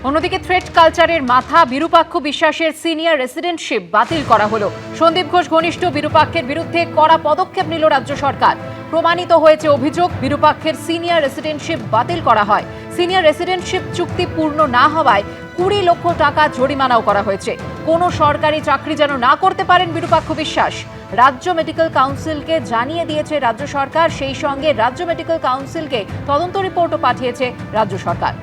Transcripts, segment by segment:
অন্যদিকে থ্রেট কালচারের মাথা বিরূপাক্ষ বিশ্বাসের সিনিয়র রেসিডেন্টশিপ বাতিল করা হলো। সন্দীপ ঘোষ ঘনিষ্ঠ বিরূপাক্ষের বিরুদ্ধে কড়া পদক্ষেপ নিল রাজ্য সরকার। প্রমাণিত হয়েছে অভিযোগ, বিরূপাক্ষের সিনিয়র রেসিডেন্টশিপ বাতিল করা হয়। সিনিয়র রেসিডেন্টশিপ চুক্তি পূর্ণ না হওয়ায় 20 লক্ষ টাকা জরিমানাও করা হয়েছে। কোনো সরকারি চাকরি যেন না করতে পারেন বিরূপাক্ষ বিশ্বাস। রাজ্য মেডিকেল কাউন্সিলকে জানিয়ে দিয়েছে রাজ্য সরকার, সেই সঙ্গে রাজ্য মেডিকেল কাউন্সিলকে তদন্ত রিপোর্টও পাঠিয়েছে রাজ্য সরকার।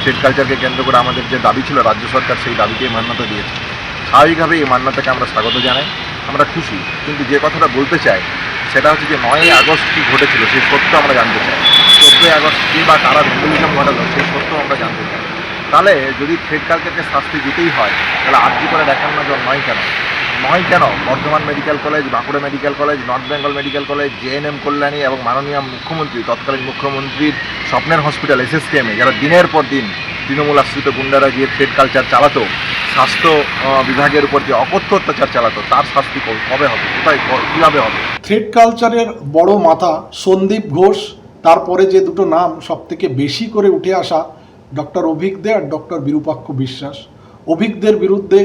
থ্রেট কালচারকে কেন্দ্র করে আমাদের যে দাবি ছিল, রাজ্য সরকার সেই দাবিকে মান্যতা দিয়েছে। স্বাভাবিকভাবে এই মান্যতাকে আমরা স্বাগত জানাই, আমরা খুশি। কিন্তু যে কথাটা বলতে চাই সেটা হচ্ছে যে 9ই আগস্ট কী ঘটেছিল সেই সত্য আমরা জানতে চাই। 14ই আগস্ট কী বা কারা ভ্যান্ডালিজম ঘটালো সেই সত্য আমরা জানতে চাই। তাহলে যদি থ্রেট কালচারকে শাস্তি দিতেই হয়, তাহলে আরজি করে 51 জন নয় কেন Bardhaman medical college, Bankura medical college, north Bengal medical college, GNM Kalyani এবং মাননীয় মুখ্যমন্ত্রী, তৎকালীন মুখ্যমন্ত্রীর স্বপ্নের হসপিটাল এসএসকেএমে যারা দিনের পর দিন তৃণমূল আশ্রিত গুন্ডারা গিয়ে থ্রেট কালচার চালাতো, স্বাস্থ্য বিভাগের উপর যে অকথ্য অত্যাচার চালাতো, তার শাস্তি কবে হবে, কোথায়, কীভাবে হবে? থ্রেট কালচারের বড় মাথা সন্দীপ ঘোষ, তারপরে যে দুটো নাম সবথেকে বেশি করে উঠে আসা ডক্টর অভিক দে আর ডক্টর বিরূপাক্ষ বিশ্বাস। অভিকদের বিরুদ্ধে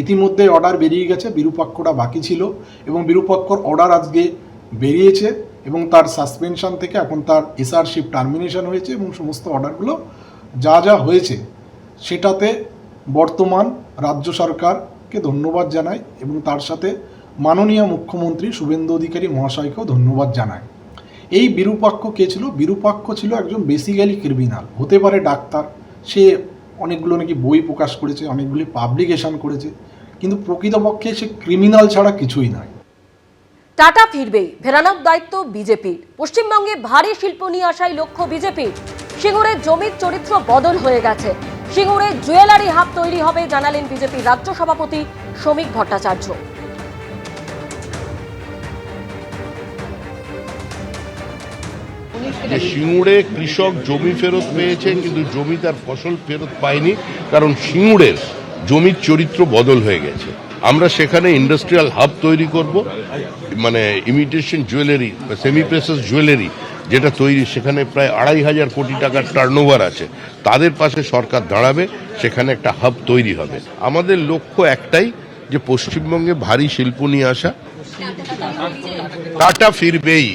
ইতিমধ্যে অর্ডার বেরিয়ে গেছে, বিরূপাক্ষটা বাকি ছিল এবং বিরূপাক্ষর অর্ডার আজকে বেরিয়েছে এবং তার সাসপেনশন থেকে এখন তার এসআরশিপ টার্মিনেশন হয়েছে এবং সমস্ত অর্ডারগুলো যা হয়েছে সেটাতে বর্তমান রাজ্য সরকারকে ধন্যবাদ জানাই এবং তার সাথে মাননীয় মুখ্যমন্ত্রী শুভেন্দু অধিকারী মহাশয়কেও ধন্যবাদ জানাই। এই বিরূপাক্ষ কে ছিল? বিরূপাক্ষ ছিল একজন বেসিক্যালি ক্রিমিনাল, হতে পারে ডাক্তার, সে অনেকগুলো নাকি বই প্রকাশ করেছে, অনেকগুলি পাবলিকেশন করেছে, কিন্তু প্রকৃতপক্ষে সে ক্রিমিনাল ছাড়া কিছুই নয়। টাটা ফিরবেই, ফেরানোর দায়িত্ব বিজেপির। পশ্চিমবঙ্গে ভারী শিল্প নিয়ে আসাই লক্ষ্য বিজেপির। সিঙ্গুরের জমির চরিত্র বদল হয়ে গেছে। সিঙ্গুরে জুয়েলারি হাব তৈরি হবে জানালেন বিজেপির রাজ্য সভাপতি শ্রমিক ভট্টাচার্য। যে সিঙ্গুরে কৃষক জমি ফেরত পেয়েছে, কিন্তু জমি তার ফসল ফেরত পায়নি, কারণ সিঙ্গুরের জমির চরিত্র বদল হয়ে গেছে। আমরা সেখানে ইন্ডাস্ট্রিয়াল হাব তৈরি করব, মানে imitation jewellery, semi process jewellery যেটা তৈরি, সেখানে প্রায় 2,500 কোটি টাকার টার্নওভার আছে। তাদের পাশে সরকার দাঁড়াবে, সেখানে একটা হাব তৈরি হবে। আমাদের লক্ষ্য একটাই, যে পশ্চিমবঙ্গে ভারী শিল্প নিয়ে আসা। টাটা ফিরবেই,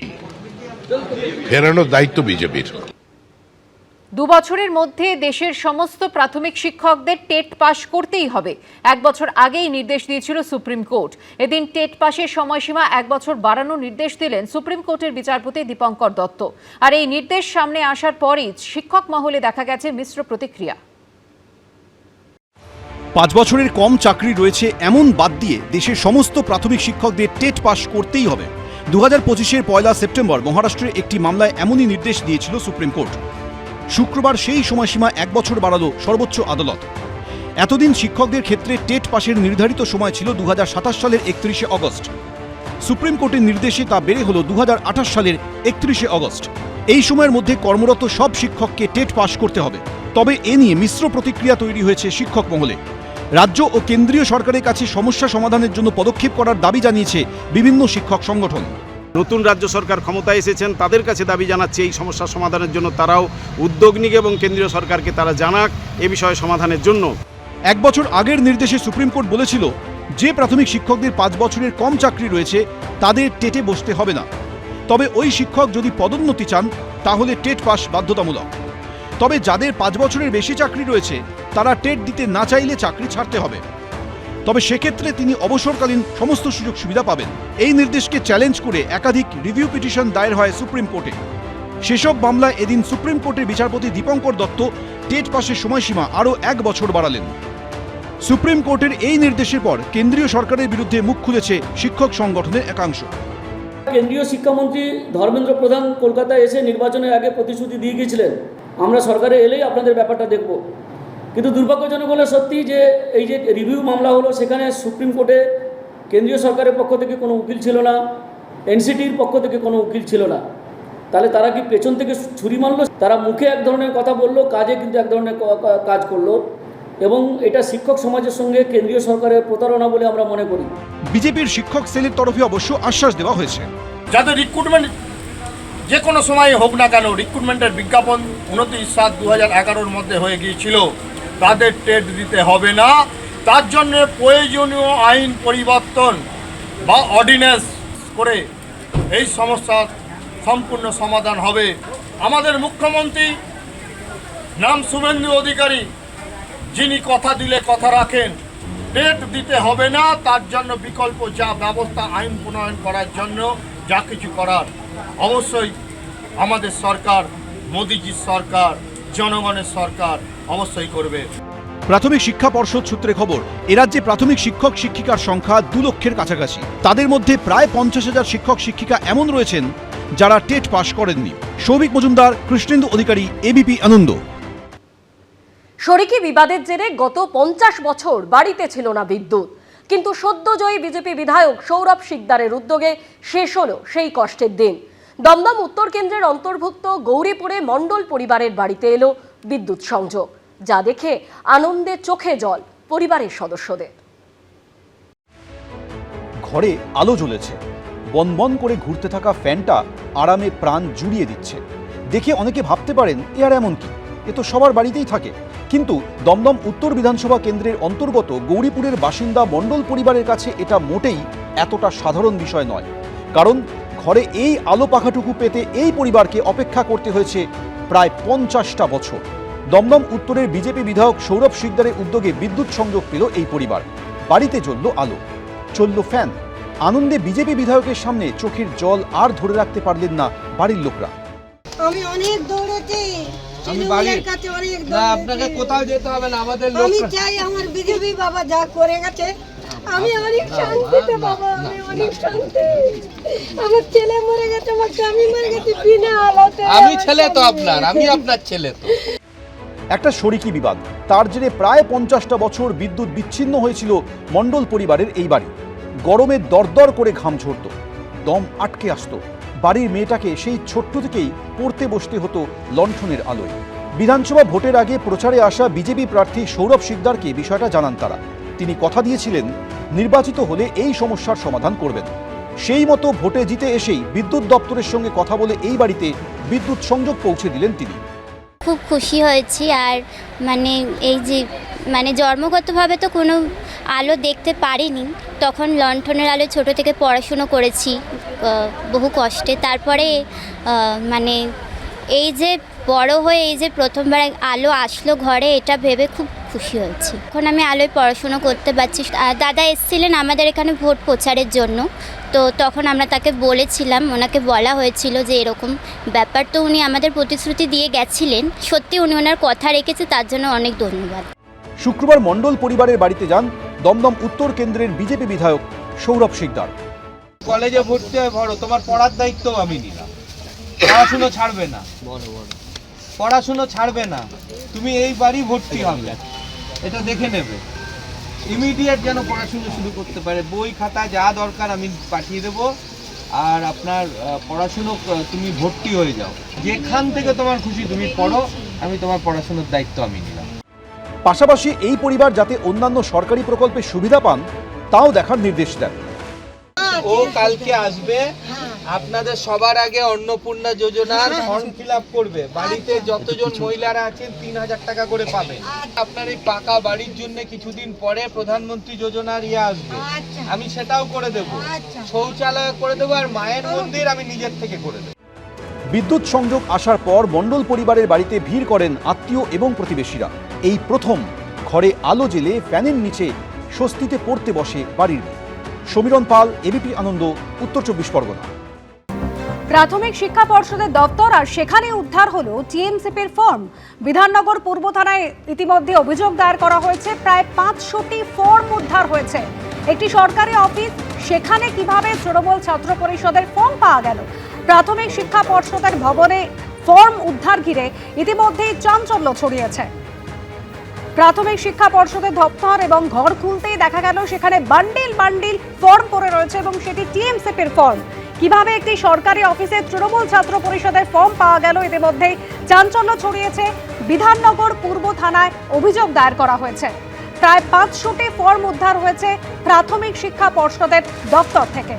ফেরানোর দায়িত্ব বিজেপির। 2 বছরের মধ্যে দেশের সমস্ত প্রাথমিক শিক্ষকদের টেট পাস করতেই হবে। 1 বছর আগেই নির্দেশ দিয়েছিল সুপ্রিম কোর্ট। এদিন টেট পাসের সময়সীমা 1 বছর বাড়ানোর নির্দেশ দিলেন সুপ্রিম কোর্টের বিচারপতি দীপঙ্কর দত্ত। আর এই নির্দেশ সামনে আসার পরই শিক্ষক মহলে দেখা গেছে মিশ্র প্রতিক্রিয়া। 5 বছরের কম চাকরি রয়েছে এমন বাদ দিয়ে দেশের সমস্ত প্রাথমিক শিক্ষকদের টেট পাস করতেই হবে। 2025-এর 1 সেপ্টেম্বর মহারাষ্ট্রের একটি মামলায় এমনই নির্দেশ দিয়েছিল সুপ্রিম কোর্ট। শুক্রবার সেই সময়সীমা 1 বছর বাড়ালো সর্বোচ্চ আদালত। এতদিন শিক্ষকদের ক্ষেত্রে টেট পাসের নির্ধারিত সময় ছিল 2027 সালের 31শে অগস্ট। সুপ্রিম কোর্টের নির্দেশে তা বেড়ে হলো 2028 সালের 31শে অগস্ট। এই সময়ের মধ্যে কর্মরত সব শিক্ষককে টেট পাস করতে হবে। তবে এ নিয়ে মিশ্র প্রতিক্রিয়া তৈরি হয়েছে শিক্ষক মহলে। রাজ্য ও কেন্দ্রীয় সরকারের কাছে সমস্যা সমাধানের জন্য পদক্ষেপ করার দাবি জানিয়েছে বিভিন্ন শিক্ষক সংগঠন। নতুন রাজ্য সরকার ক্ষমতায় এসেছেন, তাদের কাছে দাবি জানাচ্ছে এই সমস্যা সমাধানের জন্য তারাও উদ্যোগ নিক এবং কেন্দ্রীয় সরকারকে তারা জানাক এ বিষয়ে সমাধানের জন্য। 1 বছর আগের নির্দেশে সুপ্রিম কোর্ট বলেছিল, যে প্রাথমিক শিক্ষকদের 5 বছরের কম চাকরি রয়েছে তাদের টেটে বসতে হবে না। তবে ওই শিক্ষক যদি পদোন্নতি চান তাহলে টেট পাস বাধ্যতামূলক। তবে যাদের 5 বছরের বেশি চাকরি রয়েছে তারা টেট দিতে না চাইলে চাকরি ছাড়তে হবে। তবে সেক্ষেত্রে তিনি অবসরকালীন সমস্ত সুযোগ সুবিধা পাবেন। এই নির্দেশকে চ্যালেঞ্জ করে একাধিক রিভিউ পিটিশন দায়ের হয় সুপ্রিম কোর্টে। সেসব মামলায় এদিন সুপ্রিম কোর্টের বিচারপতি দীপঙ্কর দত্ত টেট পাসের সময়সীমা আরও 1 বছর বাড়ালেন। সুপ্রিম কোর্টের এই নির্দেশের পর কেন্দ্রীয় সরকারের বিরুদ্ধে মুখ খুলেছে শিক্ষক সংগঠনের একাংশ। কেন্দ্রীয় শিক্ষামন্ত্রী ধর্মেন্দ্র প্রধান কলকাতায় এসে নির্বাচনের আগে প্রতিশ্রুতি দিয়ে গিয়েছিলেন, আমরা সরকারে এলেই আপনাদের ব্যাপারটা দেখব। কিন্তু দুর্ভাগ্যজনক হলো সত্যি যে এই যে রিভিউ মামলা হলো, সেখানে সুপ্রিম কোর্টে কেন্দ্রীয় সরকারের পক্ষ থেকে কোনো উকিল ছিল না, এনসিটির পক্ষ থেকে কোনো উকিল ছিল না। তাহলে তারা কি পেছন থেকে ছুরি মারলো? তারা মুখে এক ধরনের কথা বললো, কাজে কিন্তু এক ধরনের কাজ করলো, এবং এটা শিক্ষক সমাজের সঙ্গে কেন্দ্রীয় সরকারের প্রতারণা বলে আমরা মনে করি। বিজেপির শিক্ষক সেলের তরফে অবশ্য আশ্বাস দেওয়া হয়েছে, যাদের রিক্রুটমেন্ট যে কোনো সময় হোক না কেন রিক্রুটমেন্টের বিজ্ঞাপন 29/7/2011 মধ্যে হয়ে গিয়েছিল, তাদের টেট দিতে হবে না। তার জন্য প্রয়োজনীয় আইন পরিবর্তন বা অর্ডিন্যান্স করে এই সমস্যার সম্পূর্ণ সমাধান হবে। আমাদের মুখ্যমন্ত্রী নাম শুভেন্দু অধিকারী, যিনি কথা দিলে কথা রাখেন। টেট দিতে হবে না, তার জন্য বিকল্প যা ব্যবস্থা আইন প্রণয়ন করার জন্য যা কিছু করার অবশ্যই আমাদের সরকার, মোদিজির সরকার, জনগণের সরকার অবশ্যই করবে। প্রাথমিক শিক্ষা পর্ষদ সূত্রে খবর, এরাজ্যে প্রাথমিক শিক্ষক শিক্ষিকার সংখ্যা 2 লক্ষের কাছাকাছি। তাদের মধ্যে প্রায় 50,000 শিক্ষক শিক্ষিকা এমন রয়েছেন যারা টেট পাশ করেননি। সৌভিক মজুমদার, কৃষ্ণেন্দু অধিকারী, এবিপি আনন্দ। শরিকি বিবাদের জেরে গত 50 বছর বাড়িতে ছিল না বিদ্যুৎ, কিন্তু সদ্যজয়ী বিজেপি বিধায়ক সৌরভ শিকদারের উদ্যোগে শেষ হলো সেই কষ্টের দিন। দমদম উত্তর কেন্দ্রের অন্তর্ভুক্ত গৌরীপুরে মণ্ডল পরিবারের বাড়িতে এলো বিদ্যুৎ সংযোগ, যা দেখে আনন্দে চোখে জল পরিবারের সদস্যদের। ঘরে আলো জ্বলেছে, বনবন করে ঘুরতে থাকা ফ্যানটা আরামে প্রাণ জুড়িয়ে দিচ্ছে। দেখে অনেকে ভাবতে পারেন এ আর এমন কি, এ তো সবার বাড়িতেই থাকে। কিন্তু দমদম উত্তর বিধানসভা কেন্দ্রের অন্তর্গত গৌরীপুরের বাসিন্দা মণ্ডল পরিবারের কাছে এটা মোটেই এতটা সাধারণ বিষয় নয়। কারণ ঘরে এই আলো পাখাটুকু পেতে এই পরিবারকে অপেক্ষা করতে হয়েছে প্রায় 50টা বছর। দমদম উত্তরের বিজেপি বিধায়ক সৌরভ শিকদারের উদ্যোগে বিদ্যুৎ সংযোগ পেল এই পরিবার। বাড়িতে জ্বলল আলো, চলল ফ্যান। আনন্দে বিজেপি বিধায়কের সামনে চোখের জল আর ধরে রাখতে পারলেন না বাড়ির লোকরা। আমি অনেক দৌড়েছি, আমি বাড়ির কাছে অনেক না, আপনাকে কোথাও যেতে হবে না, আমাদের লোক। আমি চাই আমার বিজেপি বাবা যা করে গেছে, আমি অনেক শান্তিতে বাবা, আমি অনেক শান্তি। আমার ছেলে মরে গেছে, আমার স্বামী মরে গেছে বিনা আলোতে। আমি ছেলে তো আপনার, আমি আপনার ছেলে তো। একটা শরিকি বিবাদ, তার জেরে প্রায় 50টা বছর বিদ্যুৎ বিচ্ছিন্ন হয়েছিল মণ্ডল পরিবারের এই বাড়ি। গরমে দরদর করে ঘাম ঝরত, দম আটকে আসতো। বাড়ির মেয়েটাকে সেই ছোট্ট থেকেই পড়তে বসতে হতো লণ্ঠনের আলোয়। বিধানসভা ভোটের আগে প্রচারে আসা বিজেপি প্রার্থী সৌরভ শিকদারকে বিষয়টা জানান তারা। তিনি কথা দিয়েছিলেন নির্বাচিত হলে এই সমস্যার সমাধান করবেন। সেই মতো ভোটে জিতে এসেই বিদ্যুৎ দপ্তরের সঙ্গে কথা বলে এই বাড়িতে বিদ্যুৎ সংযোগ পৌঁছে দিলেন তিনি। খুব খুশি হয়েছি। আর এই যে জন্মগতভাবে তো কোনো আলো দেখতে পারিনি, তখন লণ্ঠনের আলো ছোট থেকে পড়াশুনো করেছি বহু কষ্টে। তারপরে এই যে বড় হয়ে এই যে প্রথমবার আলো আসলো ঘরে, এটা ভেবে খুব খুশি হয়েছি। এখন আমি আলোয় পড়াশুনো করতে পারছি। দাদা এসেছিলেন আমাদের এখানে ভোট প্রচারের জন্য, তো তখন আমরা তাকে বলেছিলাম, ওনাকে বলা হয়েছিল যে এরকম ব্যাপার, তো উনি আমাদের প্রতিশ্রুতি দিয়ে গেছিলেন। সত্যি উনি ওনার কথা রেখেছে, তার জন্য অনেক ধন্যবাদ। শুক্রবার মণ্ডল পরিবারের বাড়িতে যান দমদম উত্তর কেন্দ্রের বিজেপি বিধায়ক সৌরভ শিকদার। কলেজে ভর্তি হয়ে বড়, তোমার পড়ার দায়িত্ব আমি নিলাম। পড়াশুনো ছাড়বে না, পড়াশুনো ছাড়বে না, তুমি এই বাড়ি ভর্তি হবে, এটা দেখে নেবে। ইমিডিয়েট যেন পড়াশুনো শুরু করতে পারে, বই খাতা যা দরকার আমি পাঠিয়ে দেবো। আর আপনার পড়াশুনো তুমি ভর্তি হয়ে যাও, যেখান থেকে তোমার খুশি তুমি পড়ো, আমি তোমার পড়াশুনোর দায়িত্ব আমি নিলাম। পাশাপাশি এই পরিবার যাতে অন্যান্য সরকারি প্রকল্পের সুবিধা পান তাও দেখার নির্দেশ দেন। ও কালকে আসবে, আপনাদের সবার আগে অন্নপূর্ণা যোজনার ফর্ম ফিল আপ করবে। বাড়িতে যতজন মহিলারা আছেন 3,000 টাকা করে পাবে। আপনার এই পাকা বাড়ির জন্য কিছুদিন পরে প্রধানমন্ত্রী যোজনার আসবে, আমি সেটাও করে দেব। শৌচালয় করে দেবো, আর মায়ের মন্দির আমি নিজের থেকে করে দেবো। বিদ্যুৎ সংযোগ আসার পর মণ্ডল পরিবারের বাড়িতে ভিড় করেন আত্মীয় এবং প্রতিবেশীরা। এই প্রথম ঘরে আলো জ্বেলে ফ্যানের নিচে স্বস্তিতে পড়তে বসে বাড়ির মেয়ে। সমীরণ পাল, এবিপি আনন্দ, উত্তর 24 পরগনা। প্রাথমিক শিক্ষা পর্ষদের দপ্তর আর সেখানে উদ্ধার হলো টিএমসিপির ফর্ম। বিধাননগর পূর্ব থানায় ইতিমধ্যে অভিযোগ দায়ের করা হয়েছে, প্রায় 500টি ফর্ম উদ্ধার হয়েছে। একটি সরকারি অফিস, সেখানে কিভাবে তৃণমূল ছাত্র পরিষদের ফর্ম পাওয়া গেল? প্রাথমিক শিক্ষা পর্ষদের ভবনে ফর্ম উদ্ধার ঘিরে ইতিমধ্যেই চাঞ্চল্য ছড়িয়েছে। প্রাথমিক শিক্ষা পর্ষদের দপ্তর এবং ঘর খুলতেই দেখা গেল সেখানে বান্ডিল বান্ডিল ফর্ম পড়ে রয়েছে এবং সেটি টিএমসিপির ফর্ম। কিভাবে একটি সরকারি অফিসে তৃণমূল ছাত্র পরিষদের ফর্ম পাওয়া গেল, ইতিমধ্যেই চাঞ্চল্য ছড়িয়েছে। বিধাননগর পূর্ব থানায় অভিযোগ দায়ের করা হয়েছে। প্রায় 500টি ফর্ম উদ্ধার হয়েছে প্রাথমিক শিক্ষা পর্ষদের দপ্তর থেকে।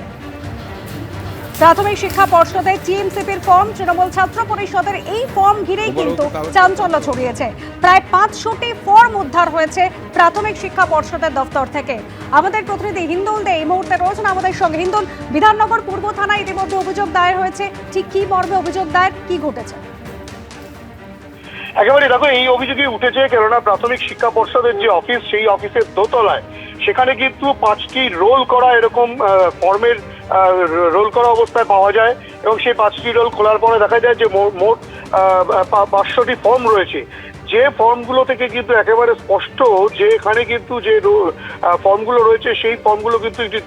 প্রাথমিক শিক্ষা পর্ষদে টিএমসিপির ফর্ম, তৃণমূল ছাত্র পরিষদের এই ফর্ম ঘিরেই কিন্তু চাঞ্চল্য ছড়িয়েছে। প্রায় 500টি ফর্ম উদ্ধার হয়েছে প্রাথমিক শিক্ষা পর্ষদের দফতর থেকে। আমাদের প্রতিনিধি হিন্দুল দে এই মুহূর্তে রয়েছেন আমাদের সঙ্গে। হিন্দুল, বিধাননগর পূর্ব থানায় ইতিমধ্যে অভিযোগ দায়ের হয়েছে, ঠিক কি মর্মে অভিযোগ দায়ের, কি ঘটেছে? একেবারে দেখো, এই অভিযোগই উঠেছে কেননা প্রাথমিক শিক্ষা পর্ষদের যে অফিস, সেই অফিসের দোতলায় সেখানে কিন্তু 5টি রোল করা এরকম ফর্মের রোল করা অবস্থায় পাওয়া যায় এবং সেই 5টি রোল খোলার পরে দেখা যায় যে মোট 500টি ফর্ম রয়েছে। যে ফর্মগুলো থেকে কিন্তু একেবারে স্পষ্ট যে এখানে কিন্তু যে ফর্মগুলো রয়েছে সেই ফর্মগুলো কিন্তু একটি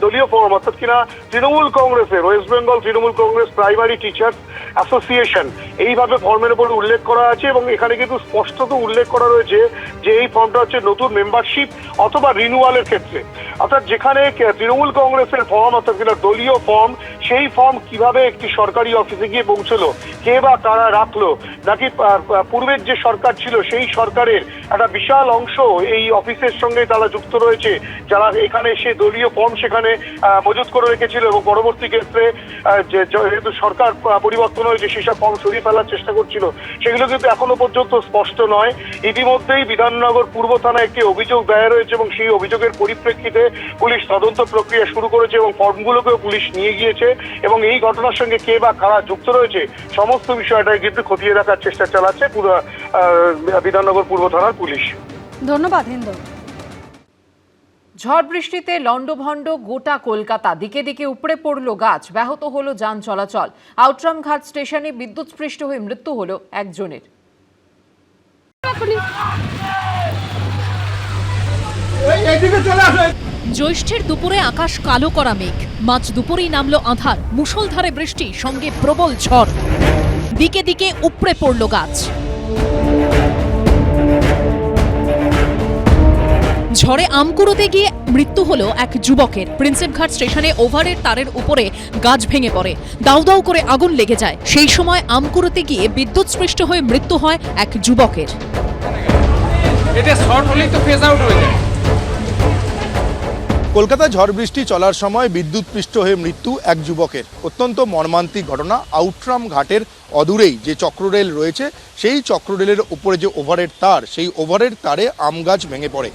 দলীয় ফর্ম, অর্থাৎ কিনা তৃণমূল কংগ্রেসের, West Bengal Trinamool Congress primary teachers association এইভাবে ফর্মের উপর উল্লেখ করা আছে এবং এখানে কিন্তু স্পষ্টত উল্লেখ করা রয়েছে যে এই ফর্মটা হচ্ছে নতুন মেম্বারশিপ অথবা রিনিউয়ালের ক্ষেত্রে। অর্থাৎ যেখানে তৃণমূল কংগ্রেসের ফর্ম, অর্থাৎ কিনা দলীয় ফর্ম, সেই ফর্ম কিভাবে একটি সরকারি অফিসে গিয়ে পৌঁছলো, কে বা কারা রাখলো, নাকি পূর্বের যে সরকার ছিল সেই সরকারের একটা বিশাল অংশ এই অফিসের সঙ্গে তারা যুক্ত রয়েছে, যারা এখানে সে দলীয় ফর্ম সেখানে মজুত করে রেখেছিল এবং পরবর্তী ক্ষেত্রে যেহেতু সরকার পরিবর্তন হয়েছে সেসব ফর্ম সরিয়ে ফেলার চেষ্টা করছিল, সেগুলো কিন্তু এখনো পর্যন্ত স্পষ্ট নয়। ইতিমধ্যেই বিধাননগর পূর্ব থানায় একটি অভিযোগ দায়ের হয়েছে এবং সেই অভিযোগের পরিপ্রেক্ষিতে পুলিশ তদন্ত প্রক্রিয়া শুরু করেছে এবং ফর্মগুলোকেও পুলিশ নিয়ে গিয়েছে এবং এই ঘটনার সঙ্গে কে বা কারা যুক্ত রয়েছে সমস্ত বিষয়টাই কিন্তু খতিয়ে দেখার চেষ্টা চালাচ্ছে পুরো বিধাননগর পূর্ব থানার পুলিশ। ধন্যবাদ হিন্দু। ঝড় বৃষ্টিতে লন্ডভন্ড গোটা কলকাতা, দিকে দিকে উপড়ে পড়ল গাছ, ব্যাহত হলো যান চলাচল। আউটরাম ঘাট স্টেশনে বিদ্যুৎস্পৃষ্ট হয়ে মৃত্যু হলো একজনের। জ্যৈষ্ঠের দুপুরে আকাশ কালো করা মেঘ, মাঝ দুপুরেই নামলো আঁধার, মুষলধারে বৃষ্টি সঙ্গে প্রবল ঝড়, দিকে দিকে উপড়ে পড়ল গাছ। ঝড়ে আম কুড়োতে গিয়ে মৃত্যু হলো এক যুবকের। প্রিন্সেপঘাট স্টেশনে ওভারের তারের উপরে গাছ ভেঙে পড়ে, দাউ দাউ করে আগুন লেগে যায়। সেই সময় আম কুড়োতে গিয়ে বিদ্যুৎস্পৃষ্ট হয়ে মৃত্যু হয় এক যুবকের। এটা শর্ট হলেই তো ফেজ আউট হয়ে যায়। কলকাতায় ঝড় বৃষ্টি চলার সময় বিদ্যুৎস্পৃষ্ট হয়ে মৃত্যু এক যুবকের। অত্যন্ত মর্মান্তিক ঘটনা। আউটরাম ঘাটের অদূরেই যে চক্ররেল রয়েছে সেই চক্ররেলের উপরে যে ওভারের তার, সেই ওভারের তারে আম গাছ ভেঙে পড়ে।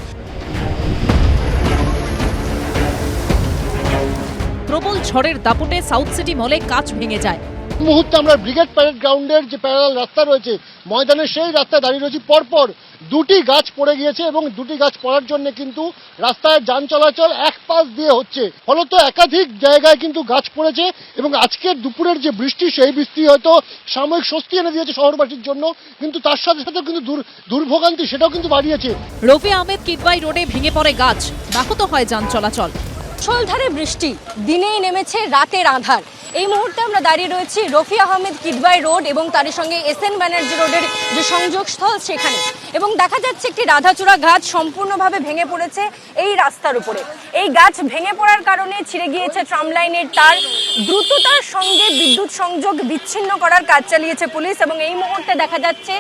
প্রবল ঝড়ের দাপটে সাউথ সিটি মলে কাঁচ ভেঙে যায়। মুহূর্তে আমরা ব্রিগেড প্যারেড গ্রাউন্ডের যে প্যারালাল রাস্তা রয়েছে ময়দানের, সেই রাস্তায় দাঁড়িয়ে রয়েছি। পরপর 2টি গাছ পড়ে গিয়েছে এবং 2টি গাছ পড়ার জন্য কিন্তু রাস্তায় যান চলাচল এক পাশ দিয়ে হচ্ছে। ফলত একাধিক জায়গায় কিন্তু গাছ পড়েছে এবং আজকের দুপুরের যে বৃষ্টি, সেই বৃষ্টি হয়তো সাময়িক স্বস্তি এনে দিয়েছে শহরবাসীর জন্য, কিন্তু তার সাথে সাথে কিন্তু দুর্ভোগান্তি সেটাও কিন্তু বাড়িয়েছে। রফি আহমেদ কিদওয়াই রোডে ভেঙে পড়ে গাছ, ব্যাহত হয় যান চলাচল। মুষলধারে বৃষ্টি, দিনেই নেমেছে রাতের আঁধার। এই মুহূর্তে আমরা দাঁড়িয়ে রয়েছি রফি আহমেদ কিদওয়াই রোড এবং তার সঙ্গে SN ব্যানার্জি রোডের যে সংযোগস্থল সেখানে, এবং দেখা যাচ্ছে একটি রাধাচূড়া গাছ সম্পূর্ণভাবে ভেঙে পড়েছে এই রাস্তার উপরে। এই গাছ ভেঙে পড়ার কারণে ছিঁড়ে গিয়েছে ট্রাম লাইনের তার। দ্রুততার সঙ্গে বিদ্যুৎ সংযোগ বিচ্ছিন্ন করার কাজ চালিয়েছে পুলিশ এবং এই মুহূর্তে দেখা যাচ্ছে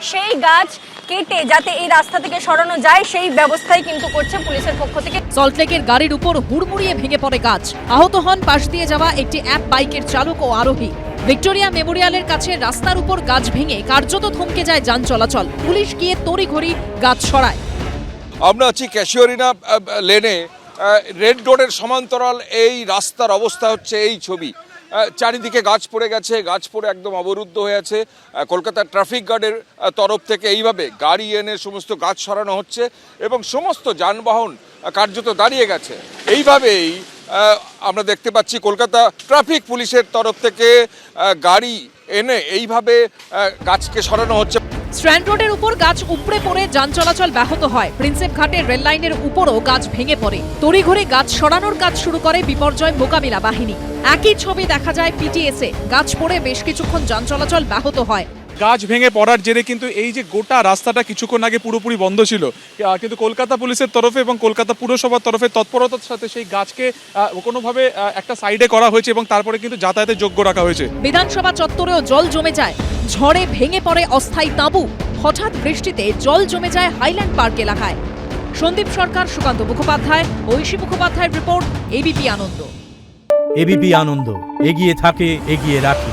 সেই গাছ কেটে যাতে এই রাস্তা থেকে সরানো যায় সেই ব্যবস্থাই কিন্তু করছে পুলিশের পক্ষ থেকে। সল্টলেকের গাড়ির উপর হুড়মুড়িয়ে ভেঙে পড়ে গাছ, আহত হন পাশ দিয়ে যাওয়া একটি অ্যাপ বাইকের চালক ও আরোহী। ভিক্টোরিয়া মেমোরিয়ালের কাছে রাস্তার উপর গাছ ভেঙে কার্যত থমকে যায় যান চলাচল। পুলিশ গিয়ে তড়িঘড়ি গাছ সরায়। আমরা আছি ক্যাশিওরিনা লেনে, রেড রোডের সমান্তরাল এই রাস্তার অবস্থা হচ্ছে এই ছবি। চারিদিকে গাছ পড়ে গেছে, গাছ পড়ে একদম অবরুদ্ধ হয়ে আছে। কলকাতা ট্রাফিক গার্ডের তরফ থেকে এইভাবে গাড়ি এনে সমস্ত গাছ সরানো হচ্ছে এবং সমস্ত যানবাহন কার্যত দাঁড়িয়ে গেছে। এইভাবেই আমরা দেখতে পাচ্ছি কলকাতা ট্রাফিক পুলিশের তরফ থেকে গাড়ি এনে এইভাবে গাছকে সরানো হচ্ছে। স্ট্র্যান্ড রোডের উপর গাছ উপড়ে পড়ে যান চলাচল ব্যাহত হয়। প্রিন্সেপ ঘাটের রেল লাইনের উপরও গাছ ভেঙে পড়ে। তড়িঘড়ি গাছ সরানোর কাজ শুরু করে বিপর্যয় মোকাবিলা বাহিনী। একই ছবি দেখা যায় PTS-এ। গাছ পড়ে বেশ কিছুক্ষণ যান চলাচল ব্যাহত হয়। গাছ ভেঙে পড়ার জেরে কিন্তু এই যে গোটা রাস্তাটা কিছুক্ষণ আগে পুরোপুরি বন্ধ ছিল, কিন্তু কলকাতা পুলিশের তরফে এবং কলকাতা পুরসভার তরফে তৎপরতার সাথে সেই গাছকে কোনোভাবে একটা সাইডে করা হয়েছে এবং তারপরে কিন্তু যাতায়াতের যোগ্য রাখা হয়েছে। বিধানসভা চত্বরেও জল জমে যায়, ঝড়ে ভেঙে পড়ে অস্থায়ী তাঁবু। হঠাৎ বৃষ্টিতে জল জমে যায় হাইল্যান্ড পার্ক এলাকায়। সন্দীপ সরকার, সুকান্ত মুখোপাধ্যায়, ঐশী মুখোপাধ্যায়ের রিপোর্ট, ABP আনন্দ। এবিপি আনন্দ, এগিয়ে থাকে, এগিয়ে রাখে।